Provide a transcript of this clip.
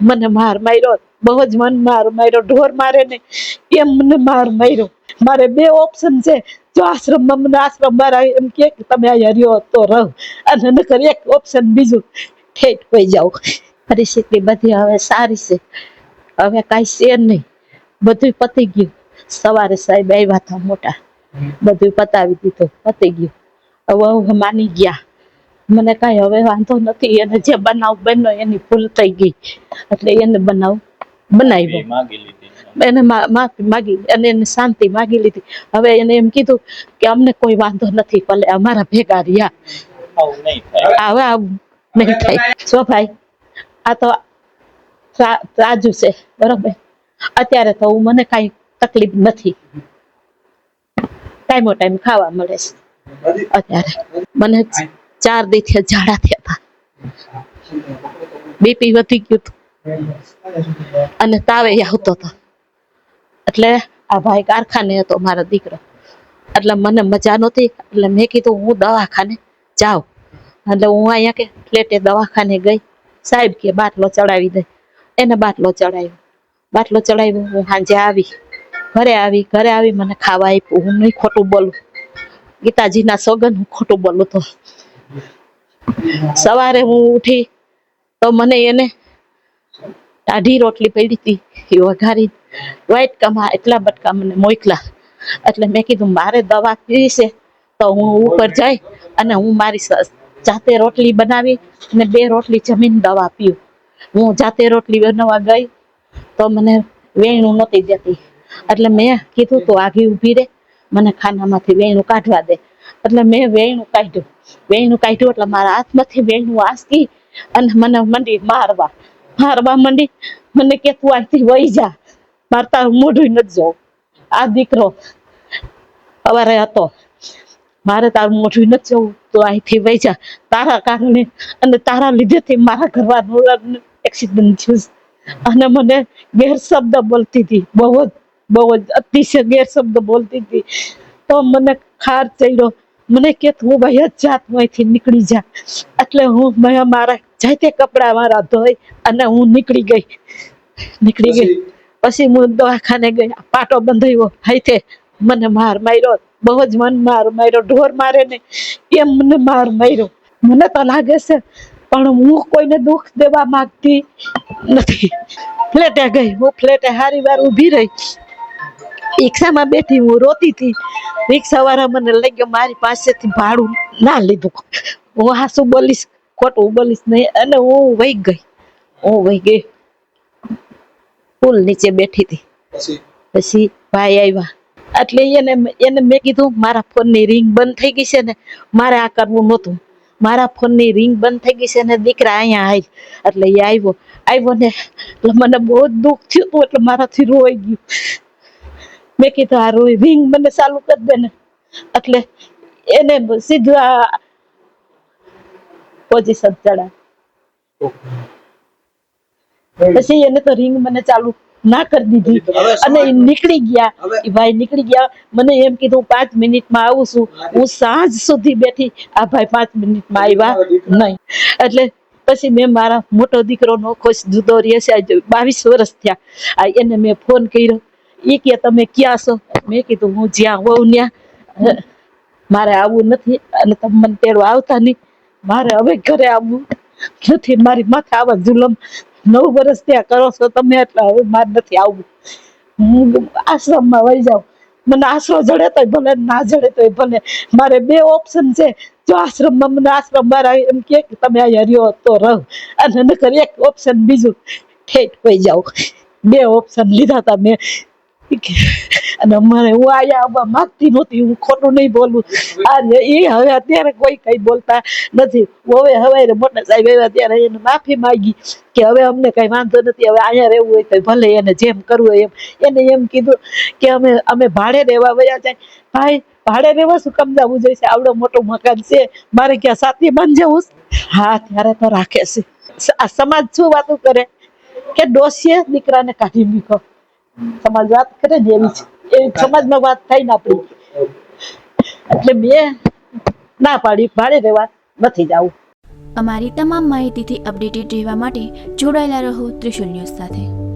મને માર માર્યો, બહુ જ મન માર માર્યો, ઢોર મારે ને એમ મને માર માર્યો. મારે બે ઓપ્શન છે, જો આશ્રમમાં મને આશ્રમ વાળા એમ કે તમે અહીંયા રહ્યો તો રહો, અને નકર એક ઓપ્શન બીજું ઠેઠ હોઈ જાવ. પરિસ્થિતિ બધી હવે સારી છે, હવે કાંઈ છે નહીં, બધું પતી ગયું. સવારે સાહેબ આવ્યા હતા મોટા, બધું પતાવી દીધું, પતી ગયું. હવે માની ગયા, મને કાંઈ હવે વાંધો નથી. એને જે બનાવ બન્યો એની ભૂલ થઈ ગઈ, એટલે એને બનાવ બનાવ્યો. એને માફી માગી અને એને શાંતિ માગી લીધી. હવે એને એમ કીધું કે અમને કોઈ વાંધો નથી, ભલે અમારા ભેગા રહ્યા, હવે આવું નહીં થાય. સો ભાઈ, આ તો રાજુ છે બરોબર. અત્યારે તો મને કાંઈ તકલીફ નથી, ટાઈમો ટાઈમ ખાવા મળે છે. અત્યારે મને 4 દિવસથી ઝાડા થયા હતા, બીપી વધી ગયું હતું અને તાવે આવતો હતો. એટલે આ ભાઈ કારખાને હતો મારો દીકરો, એટલે મને મજા નહોતી. એટલે મેં કીધું હું દવાખાને જાઉં. એટલે હું અહીંયા કે ફ્લેટે દવાખાને ગઈ. સાહેબ કે બાટલો ચડાવી દે. એને બાટલો ચડાવ્યો. હું સાંજે આવી, ઘરે આવી મને ખાવા આપ્યું. હું નહીં ખોટું બોલું, ગીતાજીના સોગંદ હું ખોટું બોલું તો. સવારે હું ઉઠી તો મને એને ટાઢી રોટલી પડી હતી, એ વઘારી વાટકામાં એટલા બટકા મને મોકલા. એટલે મેં કીધું મારે દવા પીવી છે તો હું ઉપર જઈ અને હું મારી જાતે રોટલી બનાવી અને 2 રોટલી જમીન દવા પીવું. હું જાતે રોટલી બનાવવા ગઈ તો મને વેણું નહોતી દેતી. એટલે મેં કીધું તું આગી ઊભી રહે, મને ખાનામાંથી વેણું કાઢવા દે. એટલે મેં વેણું કાઢ્યું એટલે મારા હાથમાંથી વેણું આસકી અને મને મંડી મારવા મંડી. મને કે તું અહીંથી વહી જા, મારે તારું મોઢું નથી જોવું. આ દીકરો સવારે હતો, મારે તારું મોઢું નથી જોવું, તું અહીંથી વહી જા. તારા કારણે અને તારા લીધેથી મારા ઘરવાળાનું એક્સિડન્ટ થયું. અને મને ગેરશબ્દ બોલતી હતી, બહુ જ અતિશય ગેરશબ્દ બોલતી હતી. તો મને ખાર ચડ્યો. મને કે તું ભાઈ જ જાત અહીંથી નીકળી જા. એટલે હું મારા જાતે કપડા મારા ધોઈ અને હું નીકળી ગઈ. પછી હું દવાખાને ગઈ, પાટો બંધાવ્યો. હાથે મને માર માર્યો, બહુ જ મન માર માર્યો, ઢોર મારે ને એમ મને માર માર્યો. મને તો લાગે છે પણ હું કોઈને દુઃખ દેવા માંગતી નથી. ફ્લેટે ગઈ, હું ફ્લેટે હારી વાર ઊભી રહી, રિક્ષામાં બેઠી, હું રોતી હતી. રિક્ષા વાળા મને લઈ ગયો, મારી પાસેથી ભાડું ના લીધું. હું હાસું બોલીશ, ખોટું બોલીશ નહીં. અને હું વહી ગઈ, પુલ નીચે બેઠી હતી. પછી ભાઈ આવ્યા, એટલે એને મેં કીધું મારા ફોનની રિંગ બંધ થઈ ગઈ છે ને, મારે આ કરવું નહોતું. મારા ફોનની રિંગ બંધ થઈ ગઈ છે ને, દીકરા અહીંયા આવી. એટલે એ આવ્યો ને એટલે મને બહુ જ દુઃખ થયું હતું. એટલે મારાથી રોઈ ગયું. મેં કીધું આ રિંગ મને ચાલુ કરી દે ને. એટલે એને સીધું આ પોઝિશન ચડાવી. પછી એને તો રિંગ મને ચાલુ ના કરી દીધી અને નીકળી ગયા. એ ભાઈ નીકળી ગયા. મને એમ કીધું 5 મિનિટમાં આવું છું. હું સાંજ સુધી બેઠી, આ ભાઈ 5 મિનિટમાં આવ્યા નહીં. એટલે પછી મેં મારા મોટો દીકરો નો ખુશ જુદો રહે છે, 22 વર્ષ થયા. એને મેં ફોન કર્યો. એ કે તમે ક્યાં છો? મેં કીધું હું જ્યાં હોઉં ત્યાં, મારે આવવું નથી અને તમે મને તેડવા આવતા નહીં. મારે હવે ઘરે આવવું નથી. મારી માથે આવા જુલમ 9 વર્ષ ત્યાં કરો છો તમે, એટલે હવે મારે નથી આવવું. હું આશ્રમમાં વહી જાઉં. મને આશરો જડે તોય ભલે, ના જડે તોય ભલે. મારે 2 ઓપ્શન છે, જો આશ્રમમાં મને આશ્રમ વાળા એમ કે તમે અહીંયા રહ્યો તો રહો, અને નકર એક ઓપ્શન બીજું ઠેઠ હોઈ જાવ. 2 ઓપ્શન લીધા હતા મેં. અને મને હું અહીંયા આવવા માંગતી નહોતી, હું ખોટું નહીં બોલું. એ હવે અત્યારે કોઈ કઈ બોલતા નથી. હવે મોટા સાહેબ આવ્યા ત્યારે એને માફી માંગી કે હવે અમને કઈ વાંધો નથી, હવે અહીંયા રહેવું હોય તો ભલે, એને જેમ કરવું હોય એમ. એને એમ કીધું કે અમે ભાડે રહેવા વયા જાય. ભાઈ ભાડે રહેવા શું કામ જવું જોઈશે? આવડો મોટો મકાન છે, મારે ક્યાં સાથી બંધ જવું? હા ત્યારે તો રાખે છે. આ સમાજ શું વાતો કરે કે ડોસીએ દીકરાને કાઢી મૂકો. સમાજ વાત કરે ને એવી સમાજમાં વાત થાય ને આપડી. એટલે મેં ના પાડી, ભાડે રહેવા નથી જવું. અમારી તમામ માહિતીથી અપડેટેડ રહેવા માટે જોડાયેલા રહો ત્રિશુલ ન્યૂઝ સાથે.